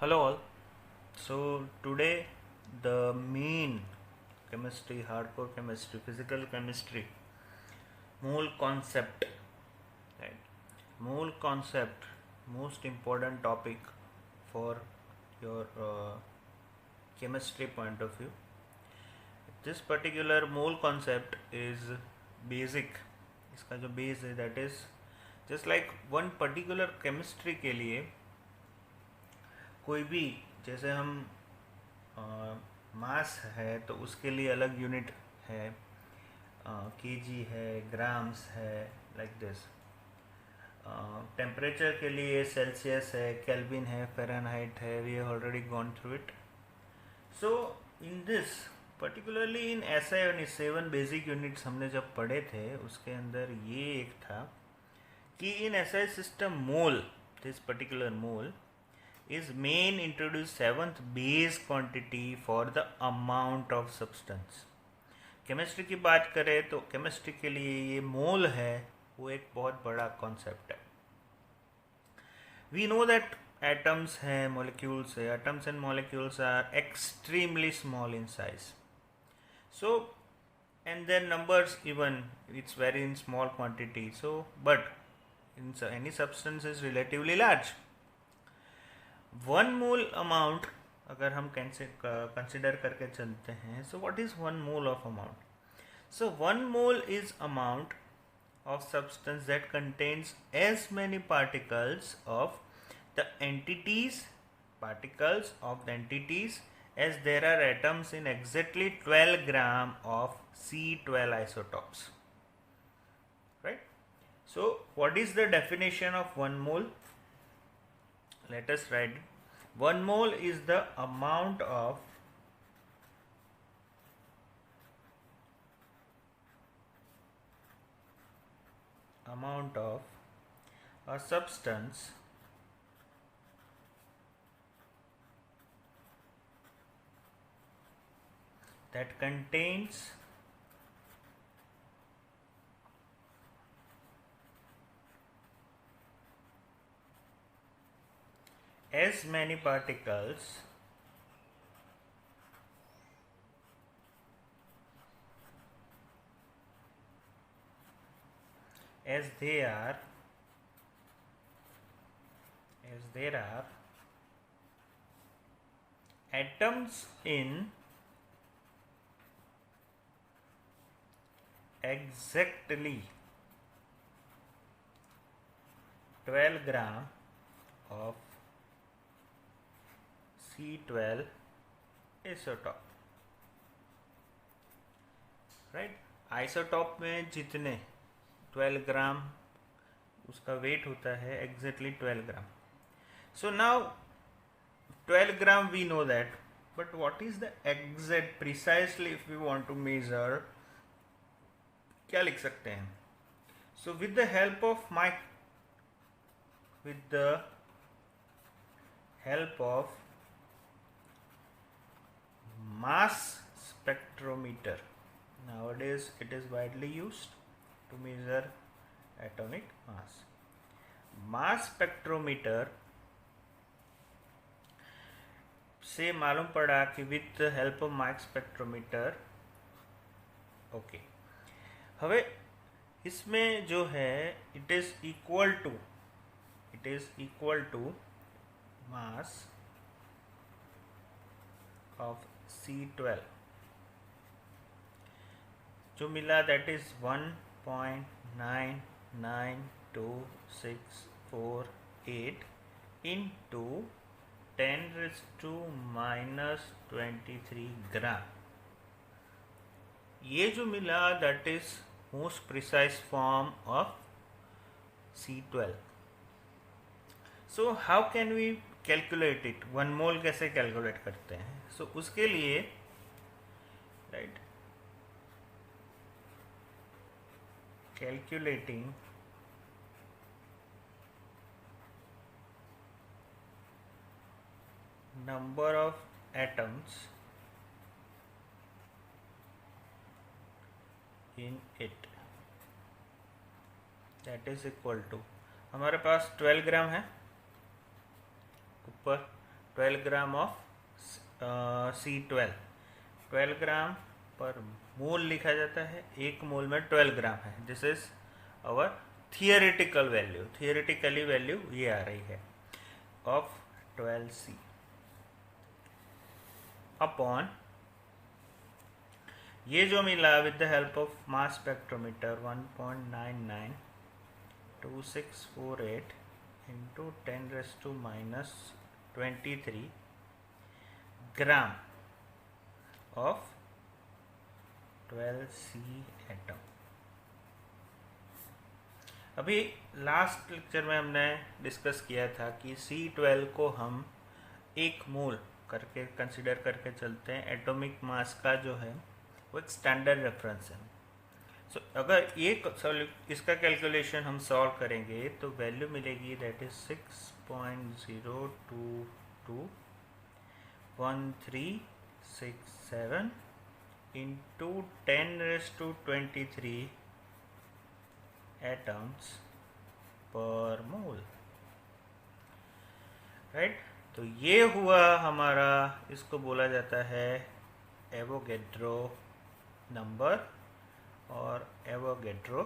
Hello all. So today the main chemistry, hardcore chemistry, physical chemistry, mole concept, right? Mole concept, most important topic for your chemistry point of view. This particular mole concept is basic. इसका जो base है that is just like one particular chemistry के लिए कोई भी जैसे हम मास है तो उसके लिए अलग यूनिट है, केजी है, ग्राम्स है, लाइक दिस। टेम्परेचर के लिए सेल्सियस है, केल्विन है, फ़ारेनहाइट है, we have already gone through it. So in this particularly in SI और 7 बेसिक यूनिट्स हमने जब पढ़े थे उसके अंदर ये एक था कि in SI system mole, this particular mole is main introduce seventh base quantity for the amount of substance। Chemistry की बात करें तो केमिस्ट्री के लिए ये मोल है वो एक बहुत बड़ा कॉन्सेप्ट है। वी नो दैट एटम्स हैं, मॉलिक्यूल्स है, atoms and molecules are extremely small in size. So and their numbers even it's very in small quantity, so but in any substance is relatively large। 1 mole amount अगर हम consider करके चलते हैं, so what is 1 mole of amount? So 1 mole is amount of substance that contains as many particles of the entities as there are atoms in exactly 12 gram of C12 isotopes, right? So what is the definition of 1 mole? Let us write it. 1 mole is the amount of a substance that contains as many particles as there are atoms in exactly 12 gram of C12 isotop, right? Isotope में जितने 12 gram उसका weight होता है, exactly 12 gram. So now 12 gram we know that, but what is the exact precisely if we want to measure, क्या लिख सकते हैं? So with the help of mass spectrometer, nowadays it is widely used to measure atomic mass। mass spectrometer से मालूम पड़ा कि with the help of mass spectrometer, okay, हवे इसमें जो है it is equal to mass of C12 जो मिला दैट इज 1.99268 into 10⁻⁻23 ग्राम। ये जो मिला that is most precise form of C12। So how can we calculate it? 1 mole कैसे कैलकुलेट करते हैं? सो उसके लिए, right, calculating number of atoms in it, that is equal to, हमारे पास 12 ग्राम है ऊपर, 12 gram of C12, 12 gram per मोल लिखा जाता है, एक मोल में 12 ग्राम है। This is our theoretical value, theoretically value ये आ रही है ऑफ 12C अपॉन ये जो मिला with the help of mass spectrometer 1.992648 into 10⁻⁻23 gram of 12C atom. अभी लास्ट लेक्चर में हमने डिस्कस किया था कि C12 को हम एक मोल करके कंसिडर करके चलते हैं। एटॉमिक मास का जो है वो एक स्टैंडर्ड रेफरेंस है। सो अगर एक इसका कैलकुलेशन हम सॉल्व करेंगे तो वैल्यू मिलेगी दैट इज 6.022137 इंटू 10⁻23 एटम्स पर मोल, राइट। तो ये हुआ हमारा, इसको बोला जाता है एवोगैड्रो नंबर और एवोगैड्रो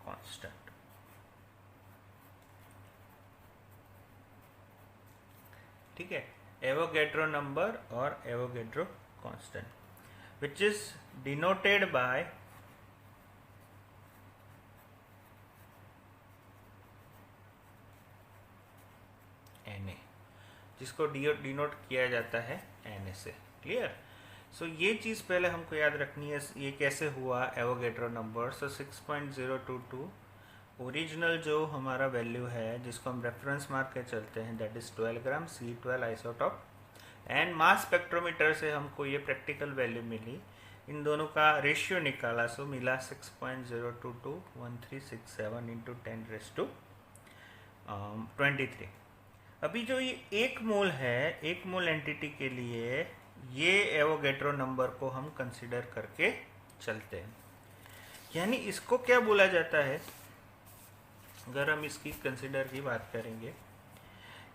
कांस्टेंट। ठीक है, एवोगैड्रो नंबर और Avogadro constant which is denoted by Na, जिसको डिनोट किया जाता है Na से। क्लियर। सो ये चीज़ पहले हमको याद रखनी है, ये कैसे हुआ एवोगैड्रो नंबर। सो 6.022 ओरिजिनल जो हमारा वैल्यू है जिसको हम रेफरेंस मार्क के चलते हैं that is 12 gram C12 isotope, and mass spectrometer से हमको ये प्रैक्टिकल वैल्यू मिली। इन दोनों का रेशियो निकाला, सो मिला 6.0221367 इंटू 10⁻23। अभी जो ये एक मोल है, एक मोल एंटिटी के लिए ये एवोगैड्रो नंबर को हम कंसिडर करके चलते हैं। यानी इसको क्या बोला जाता है, अगर हम इसकी कंसिडर की बात करेंगे,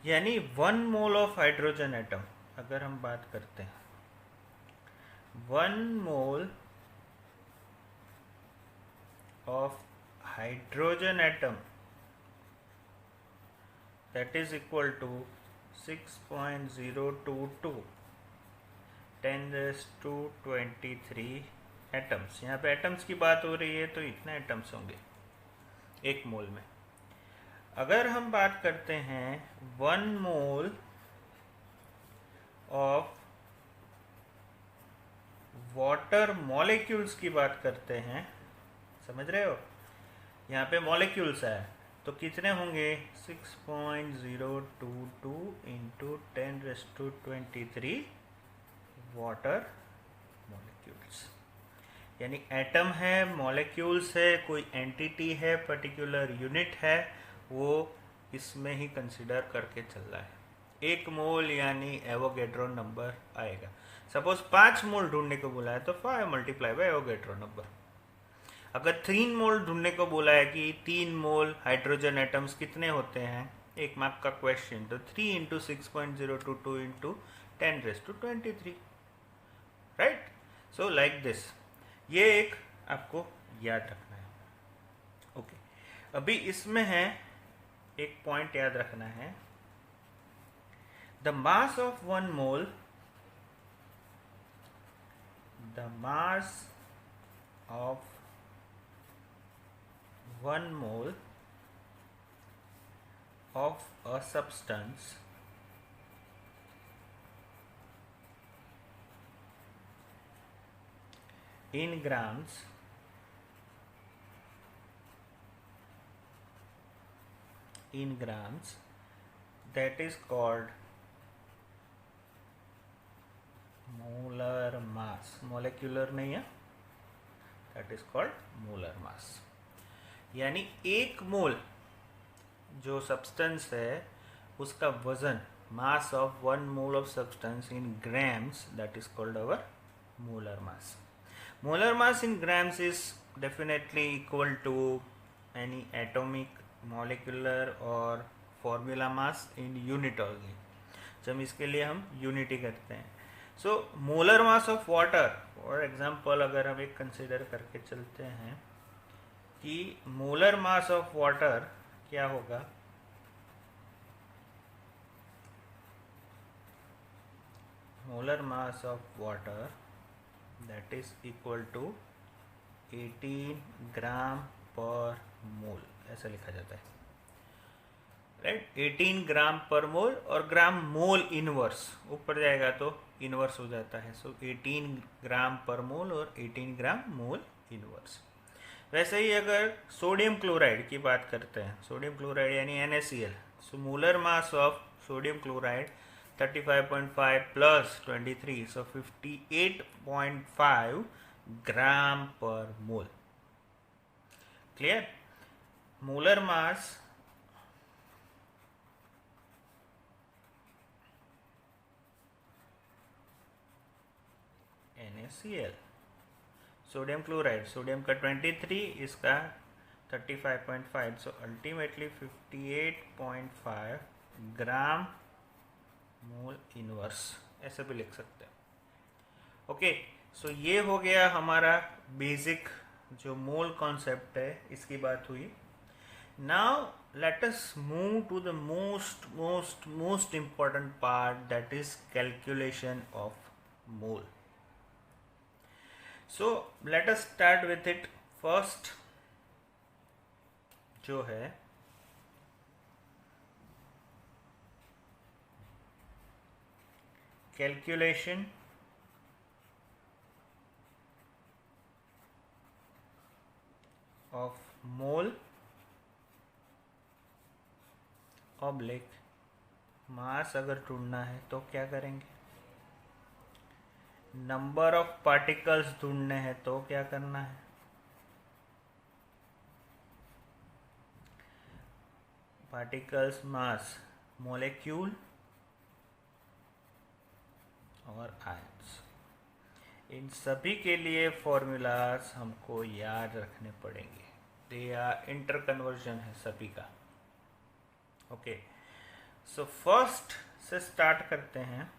यानी 1 मोल ऑफ हाइड्रोजन एटम अगर हम बात करते हैं, 1 mole of hydrogen atom that is equal to 6.022 10⁻23 atoms. यहाँ पे एटम्स की बात हो रही है तो इतने एटम्स होंगे एक मोल में। अगर हम बात करते हैं 1 मोल ऑफ वाटर मॉलिक्यूल्स की बात करते हैं, समझ रहे हो, यहाँ पे मॉलिक्यूल्स है तो कितने होंगे 6.022 इंटू 10⁻23 वाटर मॉलिक्यूल्स। यानी एटम है, मॉलिक्यूल्स है, कोई एंटिटी है, पर्टिकुलर यूनिट है, वो इसमें ही कंसिडर करके चल रहा है। 1 मोल यानी एवोगैड्रो नंबर आएगा। सपोज 5 मोल ढूंढने को बोला है तो 5 मल्टीप्लाई बाय एवोगैड्रो नंबर। अगर 3 मोल ढूंढने को बोला है कि 3 मोल हाइड्रोजन एटम्स कितने होते हैं, एक मार्क का क्वेश्चन, तो 3 into 6.022 into 10⁻23, right. So like this, ये एक आपको याद रखना है। ओके, अभी इसमें है एक पॉइंट याद रखना है, the mass of 1 mole, the mass of 1 mole of a substance in grams that is called molar mass। molecular नहीं है, that is called molar mass। यानी 1 मोल जो सब्सटेंस है उसका वजन, mass of 1 mole of substance in grams, that is called our molar mass. Molar mass in grams is definitely equal to any atomic, molecular और formula mass in unit only. जब इसके लिए हम यूनिटी करते हैं। So molar mass of water, for example अगर हम एक कंसिडर करके चलते हैं कि मोलर मास ऑफ वाटर क्या होगा, molar mass of water that is equal to 18 gram per mole, ऐसा लिखा जाता है, राइट। 18 ग्राम पर मोल, और ग्राम मोल इनवर्स, ऊपर जाएगा तो इनवर्स हो जाता है। सो 18 ग्राम पर मोल और 18 ग्राम मोल इनवर्स। वैसे ही अगर सोडियम क्लोराइड की बात करते हैं, सोडियम क्लोराइड यानी NaCl, so molar mass of sodium chloride 35.5 plus 23, so 58.5 gram per mole. Clear? Molar mass NaCl, sodium chloride, sodium का 23, इसका 35.5, सो अल्टीमेटली 58.5 ग्राम मोल इनवर्स, ऐसे भी लिख सकते हैं। ओके, सो ये हो गया हमारा बेसिक जो मोल कॉन्सेप्ट है, इसकी बात हुई। Now let us move to the most important part, that is calculation of mole. So let us start with it. First जो है calculation of mole ऑब्लिक मास अगर ढूंढना है तो क्या करेंगे, नंबर ऑफ पार्टिकल्स ढूंढने हैं तो क्या करना है, पार्टिकल्स मास, मॉलिक्यूल और आयंस, इन सभी के लिए फॉर्मूलाज हमको याद रखने पड़ेंगे। दे आर इंटर कन्वर्जन है सभी का। ओके, सो फर्स्ट से स्टार्ट करते हैं।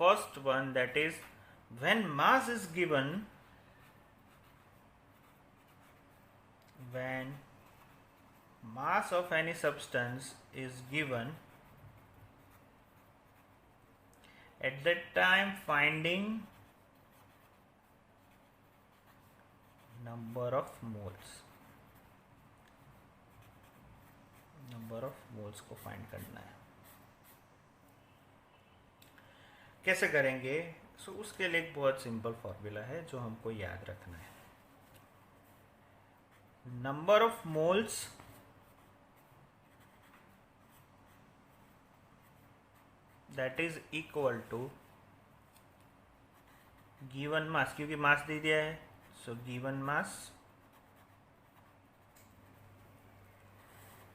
First one, that is when mass is given, when mass of any substance is given, at that time finding number of moles, number of moles को find करना है। कैसे करेंगे? सो उसके लिए एक बहुत सिंपल फॉर्मूला है जो हमको याद रखना है। Number of moles that is equal to given mass, क्योंकि मास दे दिया है, so given mass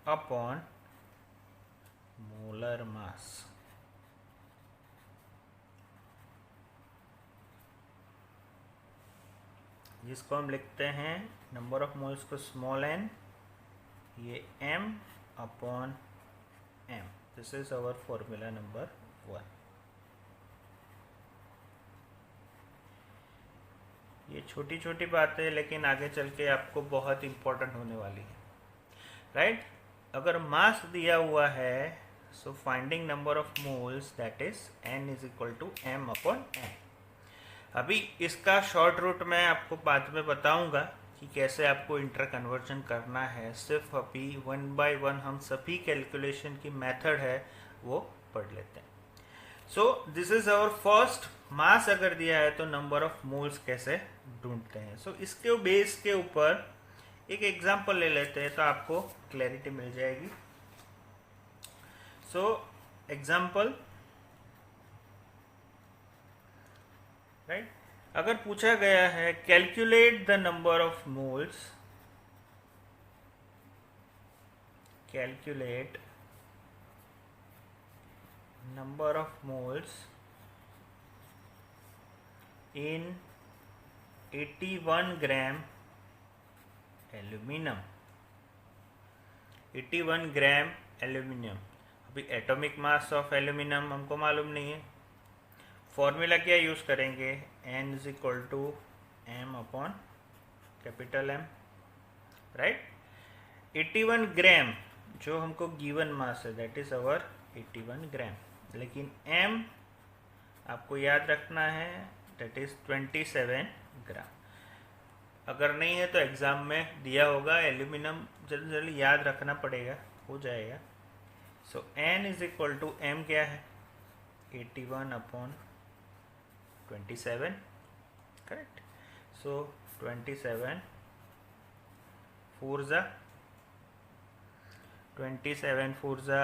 upon molar mass. जिसको हम लिखते हैं नंबर ऑफ मोल्स को स्मॉल n, ये m upon m। This is our formula number 1। ये छोटी छोटी बातें लेकिन आगे चल के आपको बहुत इंपॉर्टेंट होने वाली है, राइट? अगर मास दिया हुआ है, so finding number of moles that is n is equal to m upon n। अभी इसका शॉर्ट रूट मैं आपको बाद में बताऊंगा कि कैसे आपको इंटर कन्वर्जन करना है। सिर्फ अभी 1 बाय 1 हम सभी कैलकुलेशन की मेथड है वो पढ़ लेते हैं। So this is our first, mass अगर दिया है तो नंबर ऑफ मोल्स कैसे ढूंढते हैं। सो इसके बेस के ऊपर एक एग्जांपल ले लेते हैं तो आपको क्लैरिटी मिल जाएगी। सो एग्जांपल, राइट, अगर पूछा गया है calculate the number of moles, calculate number of moles in 81 gram aluminium, 81 gram aluminium. अभी एटॉमिक मास ऑफ एल्यूमिनियम हमको मालूम नहीं है, फॉर्मूला क्या यूज़ करेंगे, N is equal to M upon capital M, right. 81 gram जो हमको गिवन मास है, दैट इज अवर 81 ग्राम, लेकिन M आपको याद रखना है, दैट इज 27 ग्राम। अगर नहीं है तो एग्ज़ाम में दिया होगा, एल्यूमिनियम जल्दी जल्दी याद रखना पड़ेगा, हो जाएगा। So N is equal to M क्या है, 81 अपॉन 27, करेक्ट। सो 27 4 ज़ा 27 4 ज़ा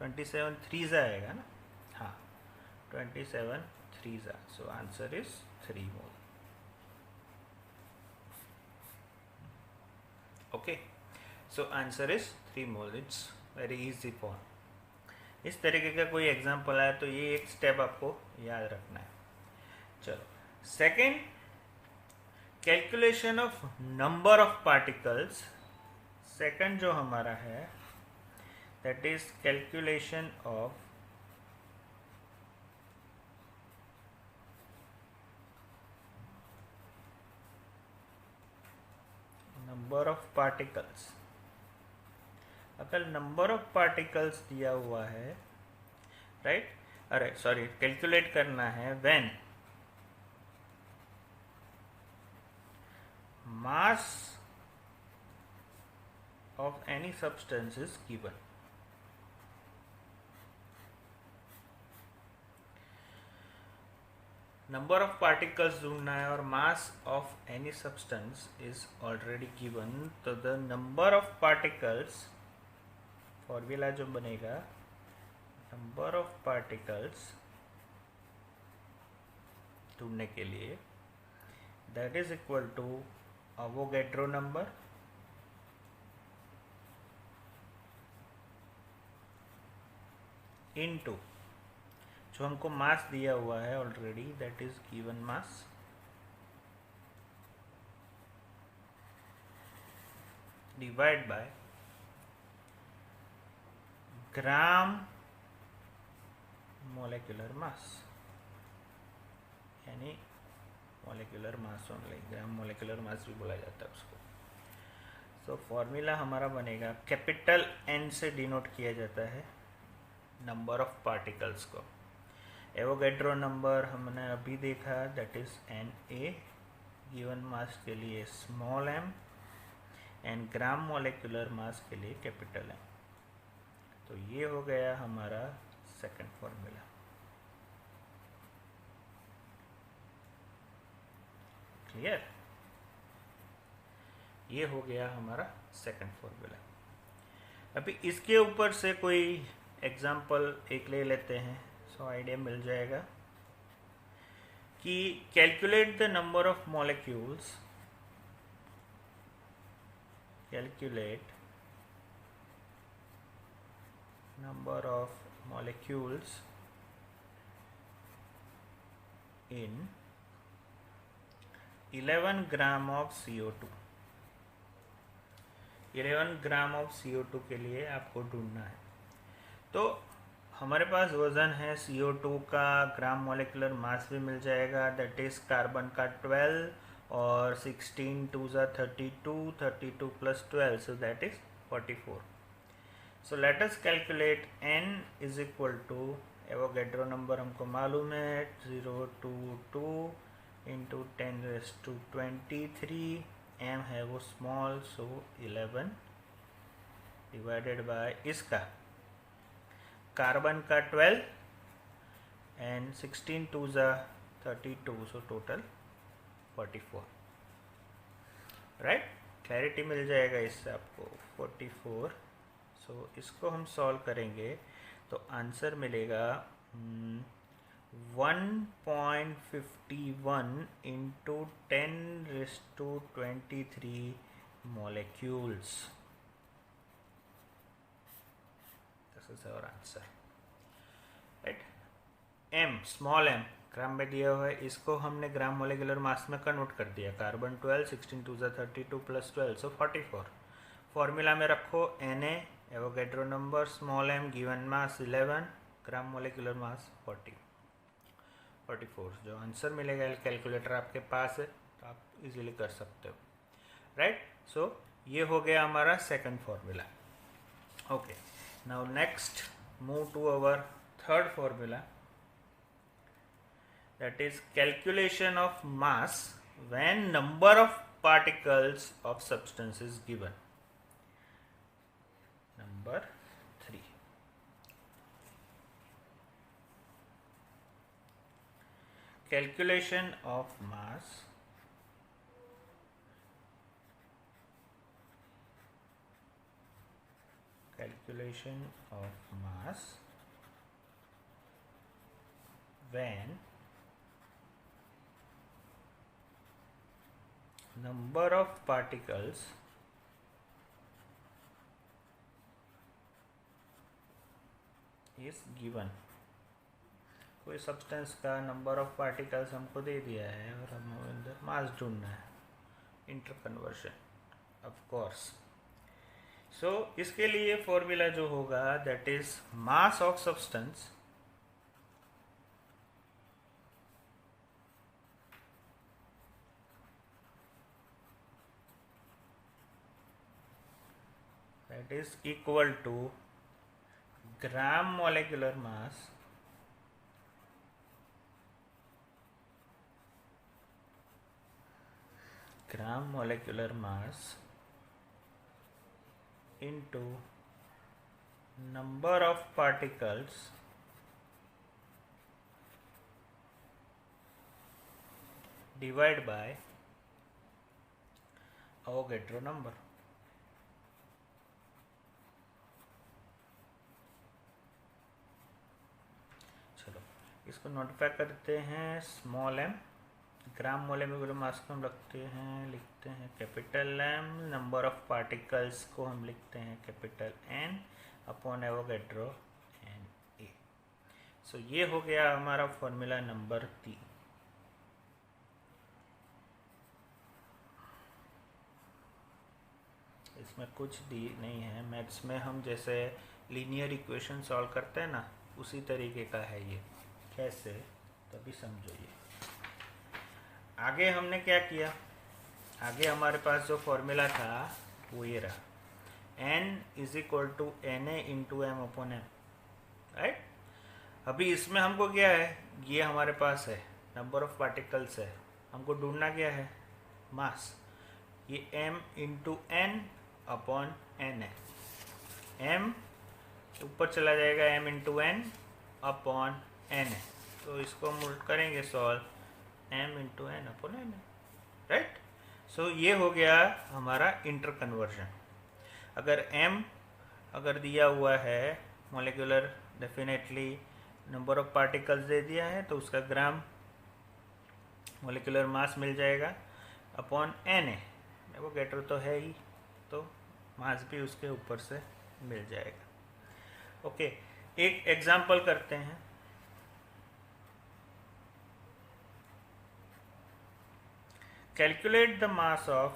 27 3 ज़ा आएगा ना, हाँ 27 3 ज़ा, so answer is 3 mole. Okay, so answer is 3 mole. It's very easy form. इस तरीके का कोई एग्जाम्पल आया तो ये एक स्टेप आपको याद रखना है। चलो, second, calculation of number of particles. Second जो हमारा है, that is calculation of number of particles. अगर नंबर ऑफ पार्टिकल्स दिया हुआ है, राइट, अरे सॉरी, कैलकुलेट करना है when mass of any substance is given. Number of particles ढूंढना है और mass of any substance is already given, तो the number of particles, formula जो बनेगा, नंबर ऑफ पार्टिकल्स ढूंढने के लिए, that is equal to Avogadro number into जो हमको मास दिया हुआ है already, that is given mass, divide by gram molecular mass, यानी molecular mass only, gram molecular mass भी बोला जाता है उसको। सो फॉर्मूला हमारा बनेगा, कैपिटल N से डिनोट किया जाता है नंबर ऑफ पार्टिकल्स को। एवोगैड्रो नंबर हमने अभी देखा, that is Na, given mass के लिए small m, and gram molecular mass के लिए कैपिटल M। तो ये हो गया हमारा सेकंड फॉर्मूला। क्लियर, ये हो गया हमारा सेकंड फॉर्मूला। अभी इसके ऊपर से कोई एग्जाम्पल एक ले लेते हैं, सो आइडिया मिल जाएगा कि calculate the number of molecules, calculate number of molecules in 11 gram of CO2। 11 gram of CO2 के लिए आपको ढूंढना है। तो हमारे पास वजन है CO2 का, ग्राम मोलेकुलर मास भी मिल जाएगा, दैट इज कार्बन का 12 और 16 2 ज़ा 32, 32 plus 12, so that is 44। So let us calculate N is equal to, Avogadro number हमको मालूम है, 022 इंटू 10⁻23, M है वो स्मॉल, सो 11 डिवाइडेड बाय इसका कार्बन का 12 एंड 16 2 ज़ा 32, सो टोटल 44, राइट। क्लैरिटी मिल जाएगा इससे आपको 44। सो इसको हम सॉल्व करेंगे तो आंसर मिलेगा 1.51 into 10⁻23 molecules. This is our answer, right? M, small m, ग्राम में दिया हुआ है, इसको हमने ग्राम मोलेकुलर मास में कन्वर्ट कर दिया, कार्बन 12, 16 2 ज़ा 32 प्लस 12, सो 44। फॉर्मूला में रखो Na Avogadro number small m given mass 11, gram molecular mass 44। जो आंसर मिलेगा कैलकुलेटर आपके पास है तो आप इजीली कर सकते हो, राइट। सो ये हो गया हमारा second formula. Okay, now next move to our third formula, that is calculation of mass when number of particles of substance is given. Number 3, calculation of mass when number of particles is given। कोई substance का number of particles हमको दे दिया है और हमें अंदर मास ढूंढना है, इंटर कन्वर्शन ऑफ कोर्स। सो इसके लिए फॉर्मूला जो होगा that is mass of substance that is equal to gram molecular mass into number of particles divided by Avogadro number। चलो इसको नोटिफाई करते हैं, स्मॉल m ग्राम मोलेकुलर मास को हम लिखते हैं capital M, number of particles को हम लिखते हैं capital N upon Avogadro Na। सो ये हो गया हमारा फॉर्मूला नंबर 3। इसमें कुछ दी नहीं है, मैथ्स में हम जैसे लीनियर इक्वेशन सॉल्व करते हैं ना, उसी तरीके का है ये। कैसे, तभी समझो। ये आगे हमने क्या किया, आगे हमारे पास जो फॉर्मूला था वो ये रहा, n is equal to Na into M upon M, right. अभी इसमें हमको क्या है, ये हमारे पास है नंबर ऑफ पार्टिकल्स है, हमको ढूंढना क्या है, मास। ये m into N upon N है, m ऊपर चला जाएगा, m into N upon N है, तो इसको हम उल्ट करेंगे solve, m into N upon N है, राइट। सो ये हो गया हमारा इंटर कन्वर्जन। अगर m अगर दिया हुआ है molecular, definitely number of particles they दिया है तो उसका ग्राम मोलिकुलर मास मिल जाएगा अपॉन एन है, एवोगैड्रो तो है ही, तो मास भी उसके ऊपर से मिल जाएगा। ओके, एक एग्जांपल करते हैं। Calculate the mass of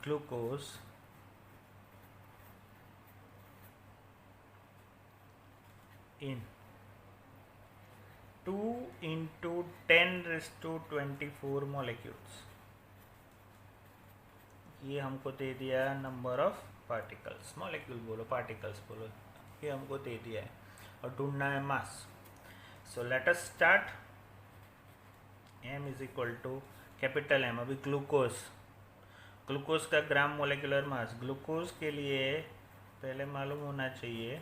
glucose in 2 into 10⁻²4 molecules। ये हमको दे दिया नंबर ऑफ पार्टिकल्स, मॉलिक्यूल बोलो पार्टिकल्स बोलो, ये हमको दे दिया है और ढूंढना है mass. So let us start. m is equal to capital M, अभी ग्लूकोज का ग्राम मोलिकुलर मास, ग्लूकोज के लिए पहले मालूम होना चाहिए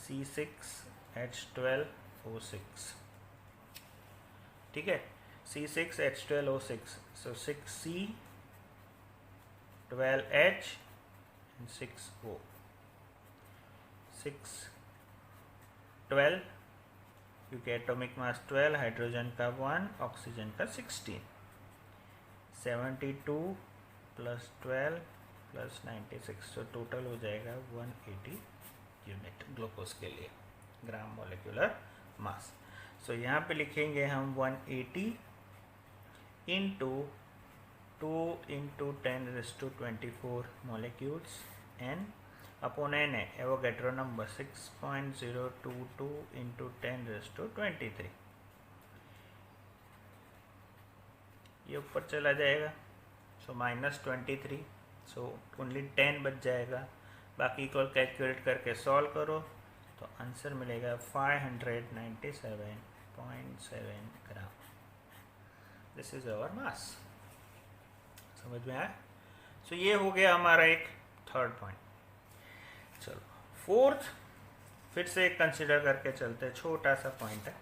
C6H12O6, ठीक है, C6H12O6, so 6C12H and 6O, 612 क्योंकि एटॉमिक मास 12, हाइड्रोजन का 1, ऑक्सीजन का 16, 72 प्लस 12 प्लस 96, तो टोटल हो जाएगा 180 यूनिट ग्लूकोज के लिए, ग्राम मोलिकुलर मास। सो यहाँ पे लिखेंगे हम 180 into 2 into 10⁻24 molecules n upon Na, Avogadro number 6.022 into 10⁻23। ये ऊपर चला जाएगा, सो -23, सो ओनली 10 बच जाएगा। बाकी को कैलकुलेट करके सॉल्व करो तो आंसर मिलेगा 597.7 ग्राम। दिस इज आवर मास। समझ में आया? सो ये हो गया हमारा एक थर्ड पॉइंट। चलो फोर्थ फिर से एक कंसिडर करके चलते हैं, छोटा सा पॉइंट है।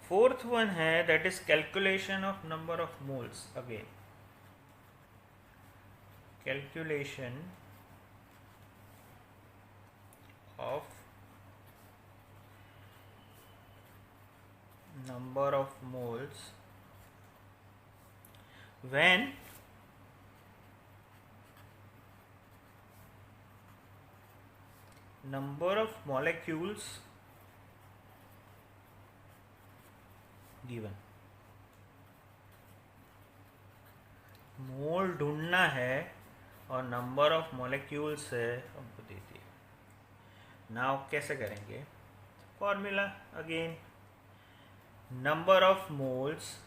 फोर्थ वन है that is calculation of number of moles. Again calculation of number of moles when number of molecules given। मोल ढूंढना है और नंबर ऑफ मॉलिक्यूल्स है हमको दे दिए। नाउ कैसे करेंगे? Formula again, number of moles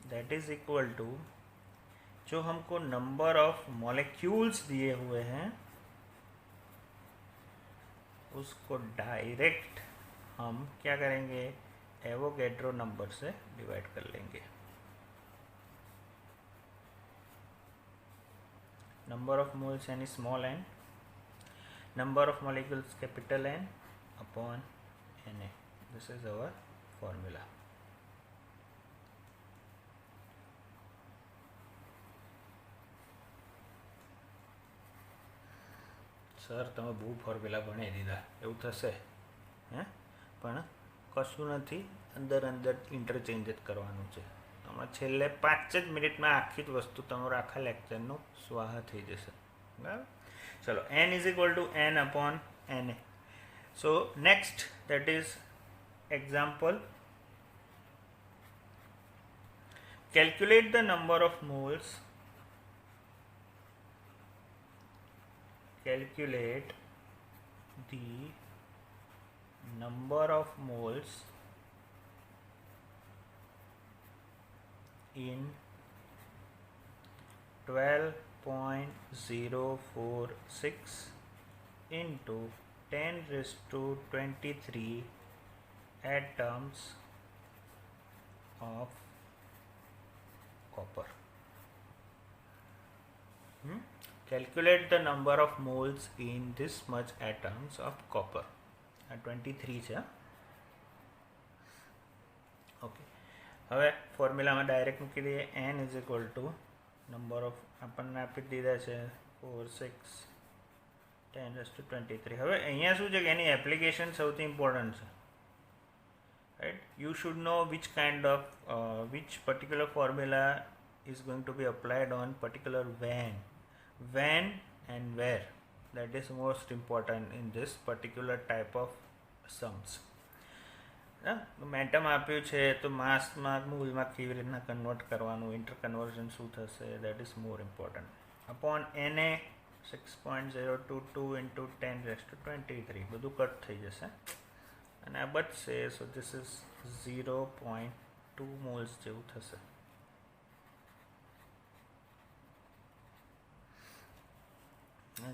that is equal to जो हमको नंबर ऑफ मॉलिक्यूल्स दिए हुए हैं उसको डायरेक्ट हम क्या करेंगे, एवोगैड्रो नंबर से डिवाइड कर लेंगे। नंबर ऑफ मोल्स यानी small n, number of molecules capital N upon Na। This is our formula. Sir તમે બહુ ફોર્મ્યુલા ભણી દીધા એવું થશે હે, પણ કશું નથી, અંદર ઇન્ટરચેન્જ જ કરવાનું છે। તમારે છેલ્લે 5 જ મિનિટમાં આખી જ વસ્તુ તમારું આખા લેક્ચરનું સ્વાહા થઈ જશે, બરાબર? ચલો n is equal to n upon Na। So next that is example, calculate the number of moles, calculate the number of moles in 12.046 into 10⁻23 atoms of copper। Calculate the number of moles in this much atoms of copper। 23 છે। Okay, હવે ફોર્મ્યુલામાં direct મૂકી દઈએ। n is equal two number of આપણને આપી દીધા છે 4 6 10⁻23। હવે અહીંયા શું છે કે એની એપ્લિકેશન સૌથી ઇમ્પોર્ટન્ટ છે, right? You should know which kind of which particular formula is going to be applied on particular when and where, that is most important in this particular type of sums। મેટમ આપ્યું છે તો માસમાં મૂલમાં કેવી રીતના convert કરવાનું, inter conversion શું થશે, that is more important. Upon Na 6.022 into 10⁻23 બધું કટ થઈ જશે અને આ બચશે। સો ધીસ ઇઝ 0.2 મોલ્સ જેવું થશે।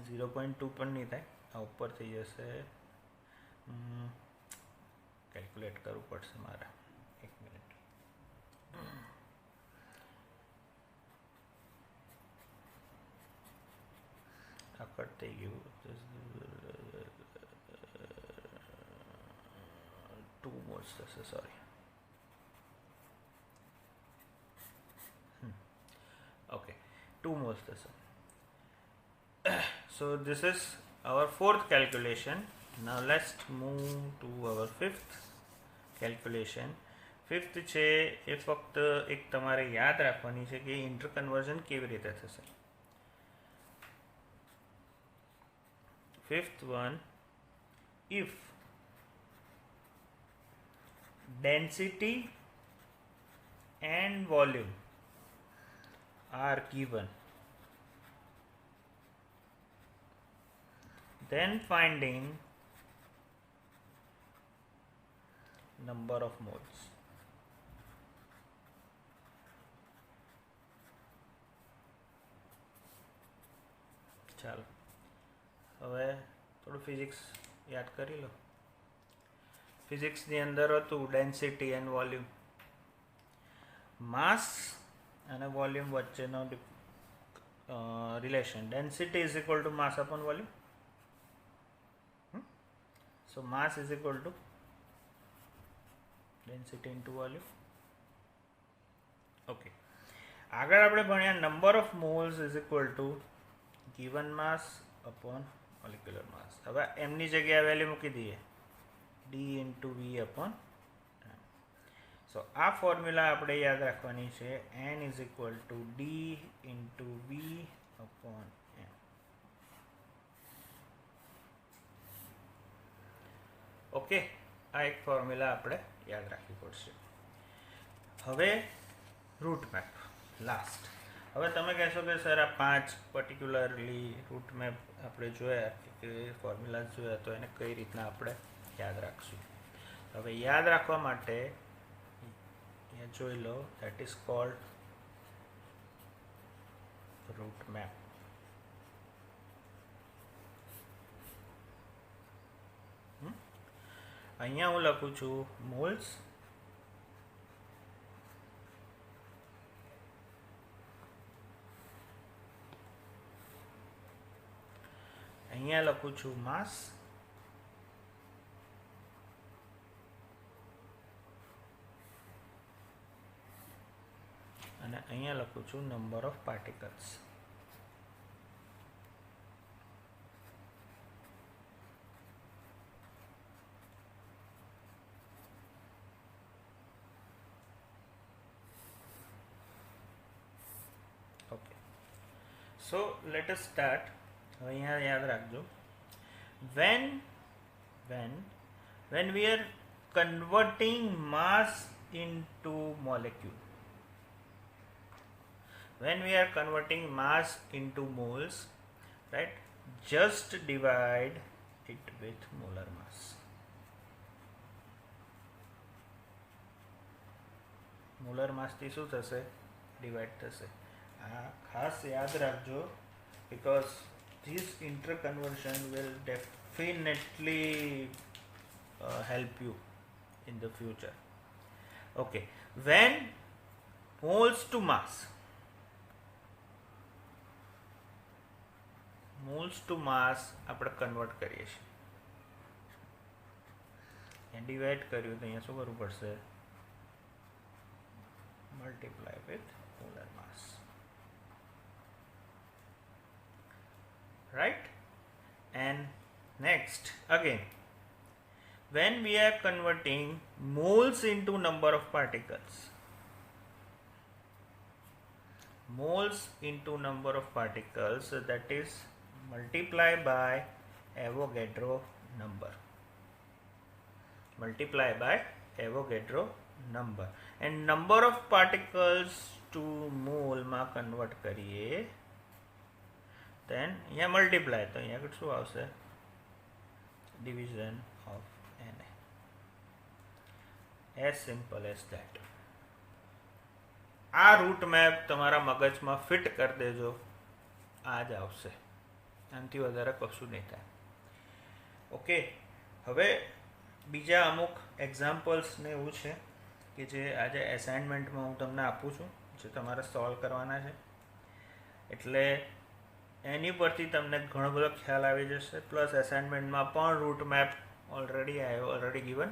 0.2 પણ નહીં થાય, આ ઉપર થઈ જશે। કેલ્ક્યુલેટ કરવું પડશે મારે, 1 મિનિટ। આ કટ થઈ ગયું, 2 મોલ્સ થશે, સોરી। ઓકે, 2 મોલ્સ થશે। So this is our fourth calculation, Now let's move to our fifth calculation. Fifth છે એ ફક્ત એક તમારે યાદ રાખવાની છે કે ઇન્ટરકન્વર્ઝન કેવી રીતે થશે. Fifth one, if density and volume are given, then finding number of moles. ચાલો હવે થોડું ફિઝિક્સ યાદ કરી લો. ફિઝિક્સની અંદર હતું ડેન્સિટી એન્ડ વોલ્યુમ. માસ અને વોલ્યુમ વચ્ચેનો relation, density is equal to mass upon volume. So mass is equal to density into volume. Okay, આગળ આપણે ભણ્યા number of moles is equal to given mass upon molecular mass. હવે એમની જગ્યાએ value મૂકી દઈએ, d into v upon m. સો આ formula આપણે યાદ રાખવાની છે, n is equal to d into v upon m. Okay, આ એક ફોર્મ્યુલા આપણે યાદ રાખવી પડશે. હવે રૂટ મેપ લાસ્ટ. હવે તમે કહેશો કે સર આ 5 પર્ટિક્યુલરલી રૂટ મેપ આપણે જોયા કે ફોર્મ્યુલા જોયા, તો એને કઈ રીતના આપણે યાદ રાખશું. હવે યાદ રાખવા માટે અહીંયા જોઈ લો, that is called route map. અહીંયા હું લખું છું મોલ્સ અહીંયા લખું છું માસ અને અહીંયા લખું છું number of particles. Okay, so let us start. હવે અહીંયા યાદ રાખજો, when we are converting mass into molecule, when we are converting mass into moles, right, just divide it with molar mass. molar mass થી શું થશે? Divide થશે. આ ખાસ યાદ રાખજો, because this interconversion will definitely help you in the future. Okay, when moles to mass આપણે convert કરીએ છીએ, ડિવાઇડ કર્યું તો અહીંયા શું કરવું પડશે? Multiply with molar mass. Right? And next again, when we are converting moles into number of particles, that is multiply by Avogadro number. And number of particles to mole માં convert કરીએ, then અહીંયા multiply, તો અહીંયા આગળ શું આવશે? Division of Na. as simple as that. આ route map તમારા મગજમાં ફિટ કરી દેજો, આ જ આવશે, આનાથી વધારે કશું નહીં થાય. ઓકે, હવે બીજા અમુક એક્ઝામ્પલ્સ ને એવું છે કે જે આજે એસાઇનમેન્ટમાં હું તમને આપું છું, જે તમારે સોલ્વ કરવાના છે. એટલે એની પરથી તમને ઘણો બધો ખ્યાલ આવી જશે. પ્લસ એસાઇનમેન્ટમાં પણ route map already given,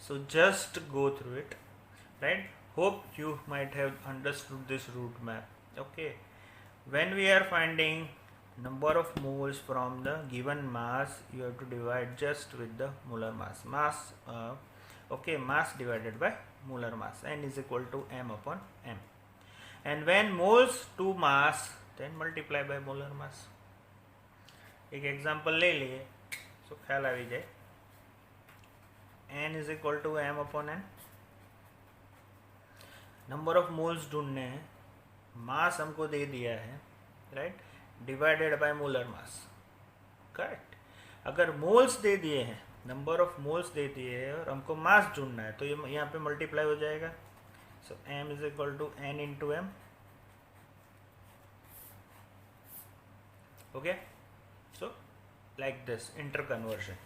so just go through it, right? Hope you might have understood this route map. Okay, when we are finding number of moles from the given mass, you have to divide just with the molar mass. Mass divided by molar mass, n is equal to m upon m. And when moles to mass, then multiply by molar mass. एक example ले लिए तो ख्याल आ जाए. n is equal to m upon n. Number of moles ढूंढने हैं, mass हमको दे दिया है, right, divided by molar mass. Correct. अगर मोल्स दे दिए हैं, नंबर ऑफ मोल्स दे दिए हैं और हमको मास ढूंढना है, तो ये यहाँ पे मल्टीप्लाई हो जाएगा. So m is equal to n into m. Okay, so like this inter conversion.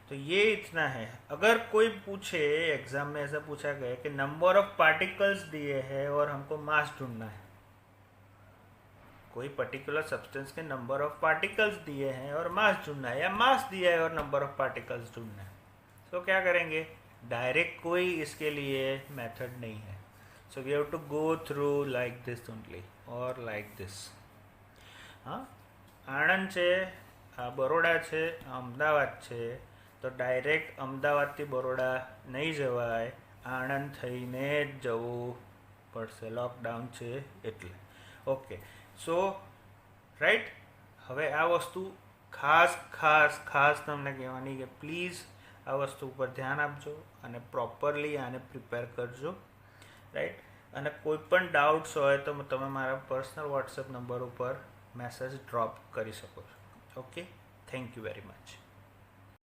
तो ये इतना है. अगर कोई पूछे, एग्जाम में ऐसा पूछा गया कि नंबर ऑफ पार्टिकल्स दिए हैं और हमको मास ढूंढना है, कोई पर्टिकुलर सब्सटेंस के नंबर ऑफ पार्टिकल्स दिए हैं और मास ढूंढना है, या मास दिया है और नंबर ऑफ पार्टिकल्स ढूंढना है, तो क्या करेंगे? डायरेक्ट कोई इसके लिए मेथड नहीं है. So we have to go through like this only और लाइक दिस. हाँ, આણંદ છે, બરોડા છે, અમદાવાદ છે, તો ડાયરેક્ટ અમદાવાદથી બરોડા નહીં જવાય, આણંદ થઈને જ જવું પડશે, લોકડાઉન છે એટલે. ઓકે, સો રાઈટ. હવે આ વસ્તુ ખાસ ખાસ ખાસ તમને કહેવાની કે પ્લીઝ આ વસ્તુ ઉપર ધ્યાન આપજો અને પ્રોપરલી આને પ્રિપેર કરજો, રાઈટ. અને કોઈ પણ ડાઉટ્સ હોય તો તમે મારા પર્સનલ વોટ્સએપ નંબર ઉપર મેસેજ ડ્રોપ કરી શકો છો. Okay, thank you very much.